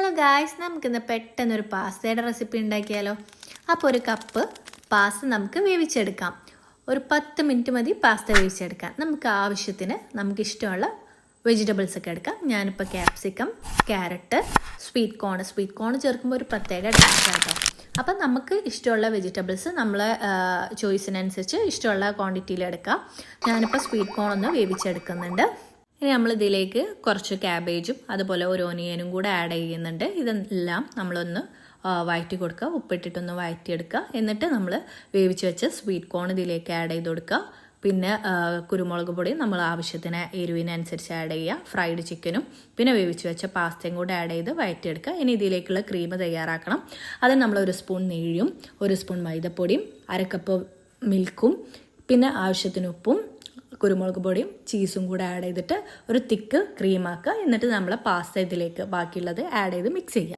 Hello guys, നമുക്കിന്ന് പെട്ടെന്നൊരു പാസ്തയുടെ recipe ഉണ്ടാക്കിയാലോ. അപ്പോൾ ഒരു കപ്പ് പാസ്ത നമുക്ക് വേവിച്ചെടുക്കാം. ഒരു 10 മിനിറ്റ് മതി പാസ്ത വേവിച്ചെടുക്കാൻ. നമുക്ക് ആവശ്യത്തിന് നമുക്കിഷ്ടമുള്ള വെജിറ്റബിൾസ് ഒക്കെ എടുക്കാം. ഞാനിപ്പോൾ ക്യാപ്സിക്കം, ക്യാരറ്റ്, സ്വീറ്റ് കോൺ ചേർക്കുമ്പോൾ ഒരു പ്രത്യേക ടേസ്റ്റ് ആട്ടോ. അപ്പം നമുക്ക് ഇഷ്ടമുള്ള വെജിറ്റബിൾസ് നമ്മളെ ചോയ്സിനനുസരിച്ച് ഇഷ്ടമുള്ള ക്വാണ്ടിറ്റിയിൽ എടുക്കാം. ഞാനിപ്പോൾ സ്വീറ്റ് കോൺ ഒന്ന് വേവിച്ചെടുക്കുന്നുണ്ട്. ഇനി നമ്മൾ ഇതിലേക്ക് കുറച്ച് ക്യാബേജും അതുപോലെ ഒരു ഓനിയനും കൂടെ ആഡ് ചെയ്യുന്നുണ്ട്. ഇതെല്ലാം നമ്മളൊന്ന് വഴറ്റി കൊടുക്കുക, ഉപ്പിട്ടിട്ടൊന്ന് വഴറ്റിയെടുക്കുക. എന്നിട്ട് നമ്മൾ വേവിച്ച് വെച്ച സ്വീറ്റ് കോൺ ഇതിലേക്ക് ആഡ് ചെയ്ത് കൊടുക്കുക. പിന്നെ കുരുമുളക് പൊടി നമ്മൾ ആവശ്യത്തിന് എരിവിനനുസരിച്ച് ആഡ് ചെയ്യുക. ഫ്രൈഡ് ചിക്കനും പിന്നെ വേവിച്ച് വെച്ച പാസ്തയും കൂടെ ആഡ് ചെയ്ത് വഴറ്റിയെടുക്കുക. ഇനി ഇതിലേക്കുള്ള ക്രീം തയ്യാറാക്കണം. അതിന് നമ്മൾ 1 സ്പൂൺ നെയ്യും 1 സ്പൂൺ മൈദപ്പൊടിയും 1/2 കപ്പ് മിൽക്കും പിന്നെ ആവശ്യത്തിന് ഉപ്പും കുരുമുളക് പൊടിയും ചീസും കൂടെ ആഡ് ചെയ്തിട്ട് ഒരു തിക്ക് ക്രീമാക്കുക. എന്നിട്ട് നമ്മൾ പാസ്ത ഇതിലേക്ക് ബാക്കിയുള്ളത് ആഡ് ചെയ്ത് മിക്സ് ചെയ്യുക.